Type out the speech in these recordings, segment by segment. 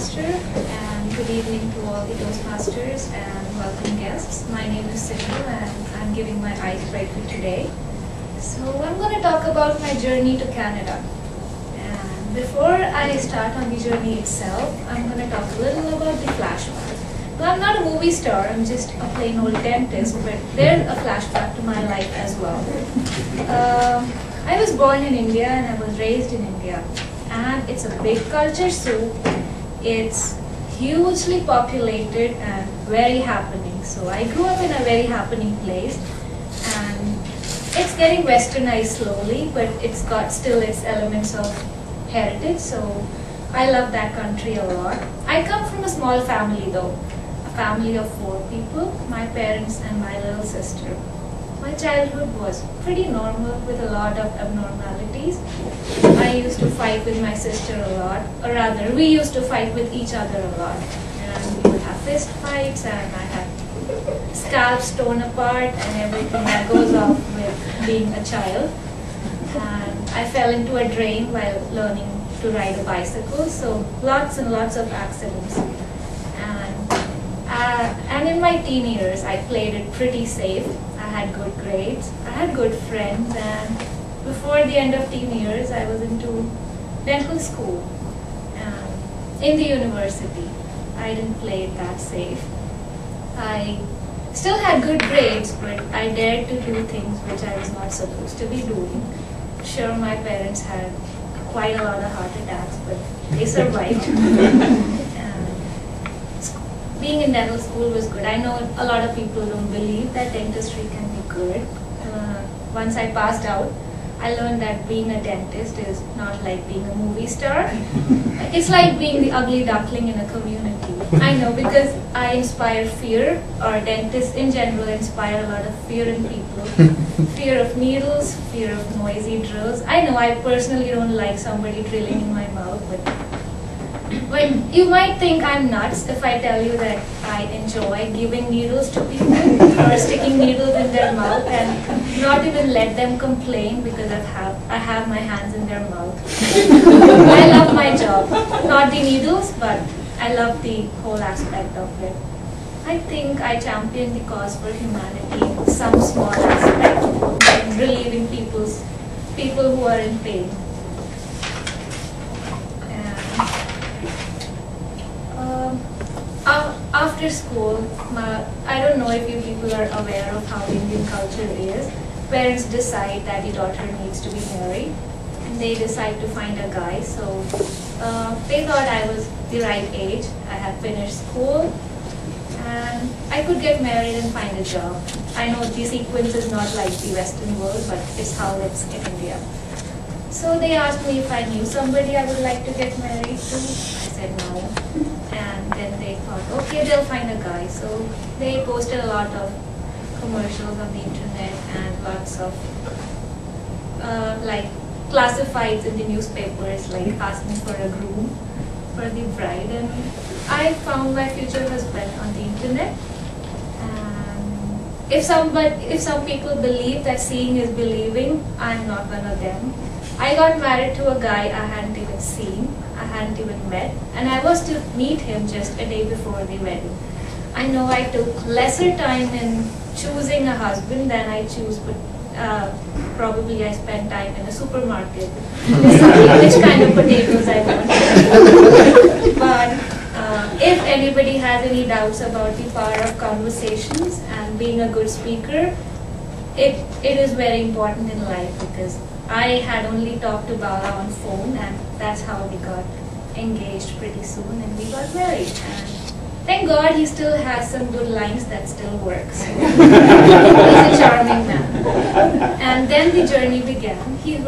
Toastmaster, and good evening to all the Toastmasters and welcome guests. My name is Sindhu and I'm giving my icebreaker today. So I'm going to talk about my journey to Canada. And before I start on the journey itself, I'm going to talk a little about the flashback. Well, I'm not a movie star, I'm just a plain old dentist, but there's a flashback to my life as well. I was born in India and I was raised in India. And it's a big culture soup. It's hugely populated and very happening. So I grew up in a very happening place, and it's getting westernized slowly, but it's got still its elements of heritage. So I love that country a lot. I come from a small family though, a family of 4 people, my parents and my little sister. My childhood was pretty normal with a lot of abnormalities. I used to fight with my sister a lot, or rather, we used to fight with each other a lot. And we would have fist fights, and I had scalps torn apart, and everything that goes off with being a child. And I fell into a drain while learning to ride a bicycle, so lots and lots of accidents. And in my teen years, I played it pretty safe. I had good grades, I had good friends, and before the end of teen years, I was into dental school in the university. I didn't play it that safe. I still had good grades, but I dared to do things which I was not supposed to be doing. Sure, my parents had quite a lot of heart attacks, but they survived. Being in dental school was good. I know a lot of people don't believe that dentistry can be good. Once I passed out, I learned that being a dentist is not like being a movie star. It's like being the ugly duckling in a community. I know, because I inspire fear, or dentists in general inspire a lot of fear in people. Fear of needles, fear of noisy drills. I know I personally don't like somebody drilling in my mouth, but you might think I'm nuts if I tell you that I enjoy giving needles to people or sticking needles in their mouth and not even let them complain because I have my hands in their mouth. I love my job, not the needles, but I love the whole aspect of it. I think I champion the cause for humanity in some small aspect, like relieving people who are in pain. After school, I don't know if you people are aware of how Indian culture is. Parents decide that the daughter needs to be married, and they decide to find a guy. So they thought I was the right age. I had finished school, and I could get married and find a job. I know the sequence is not like the Western world, but it's how it's in India. So they asked me if I knew somebody I would like to get married to. I said no. And then they thought, okay, they'll find a guy. So they posted a lot of commercials on the internet and lots of like classifieds in the newspapers, like asking for a groom for the bride. And I found my future husband on the internet. And if some people believe that seeing is believing, I'm not one of them. I got married to a guy I hadn't even seen, I hadn't even met, and I was to meet him just a day before the wedding. I know I took lesser time in choosing a husband than I choose, but probably I spent time in a supermarket deciding which kind of potatoes I want. But if anybody has any doubts about the power of conversations and being a good speaker, it is very important in life, because I had only talked to Bala on phone, and that's how we got engaged pretty soon, and we got married. And thank God he still has some good lines that still works. He's a charming man. And then the journey began. He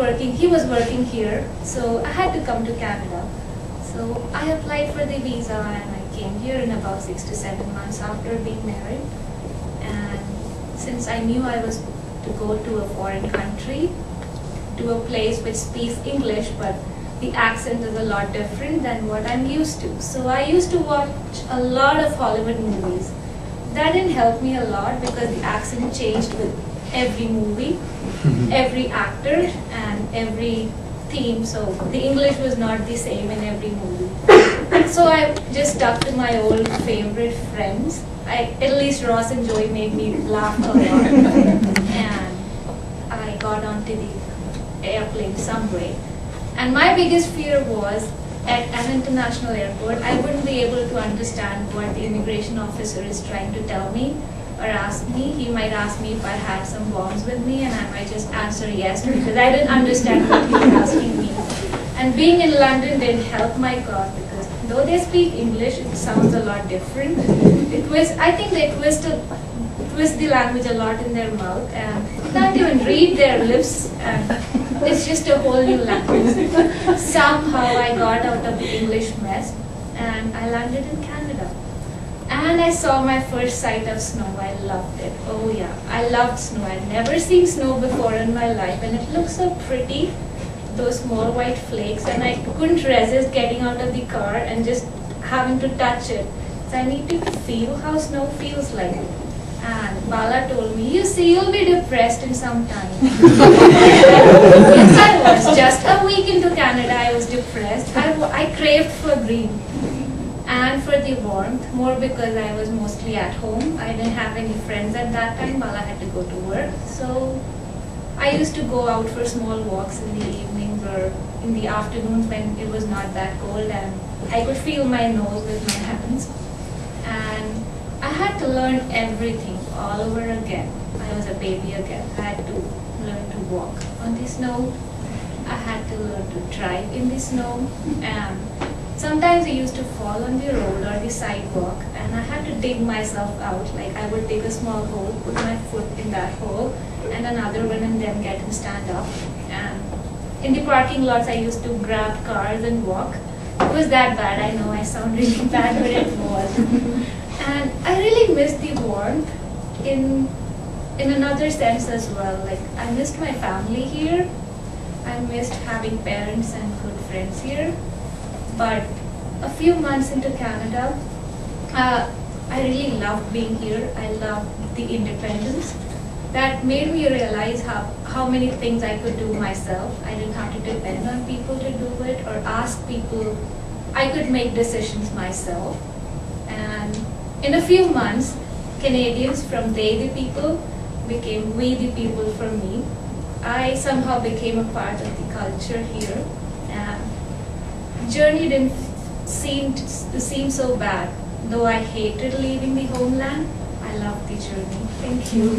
was working here, so I had to come to Canada. So I applied for the visa, and I came here in about 6 to 7 months after being married. And since I knew I was to go to a foreign country, to a place which speaks English, but the accent is a lot different than what I'm used to. So I used to watch a lot of Hollywood movies. That didn't help me a lot, because the accent changed with every movie, every actor, and every theme. So the English was not the same in every movie. So I just stuck to my old favorite friends. At least Ross and Joey made me laugh a lot. And I got onto the airplane some way. And my biggest fear was at an international airport, I wouldn't be able to understand what the immigration officer is trying to tell me or ask me. He might ask me if I had some bombs with me, and I might just answer yes because I didn't understand what he was asking me. And being in London didn't help my cause because though they speak English, it sounds a lot different. I think they twist the language a lot in their mouth, and you can't even read their lips, and it's just a whole new language. Somehow I got out of the English mess, and I landed in Canada. And I saw my first sight of snow. I loved it. Oh yeah, I loved snow. I'd never seen snow before in my life, and it looked so pretty, those small white flakes, and I couldn't resist getting out of the car and just having to touch it. So I need to feel how snow feels like. And Bala told me, you see, you'll be depressed in some time. Yes, I was. Just a week into Canada, I was depressed. I craved for green and for the warmth, more because I was mostly at home. I didn't have any friends at that time. Bala had to go to work. So I used to go out for small walks in the evenings or in the afternoons when it was not that cold, and I could feel my nose with my hands. And I had to learn everything all over again. I was a baby again. I had to learn to walk on the snow. I had to learn to drive in the snow. And sometimes I used to fall on the road or the sidewalk, and I had to dig myself out. Like I would dig a small hole, put my foot in that hole, and another one, and then get and stand up. And in the parking lots, I used to grab cars and walk. It was that bad. I know I sound really bad, but it was. And I really missed the warmth in another sense as well. Like I missed my family here. I missed having parents and good friends here. But a few months into Canada, I really loved being here. I loved the independence. That made me realize how many things I could do myself. I didn't have to depend on people to do it or ask people. I could make decisions myself. And in a few months, Canadians from they the people became we the people for me. I somehow became a part of the culture here. And the journey didn't seem so bad. Though I hated leaving the homeland, I loved the journey. Thank you.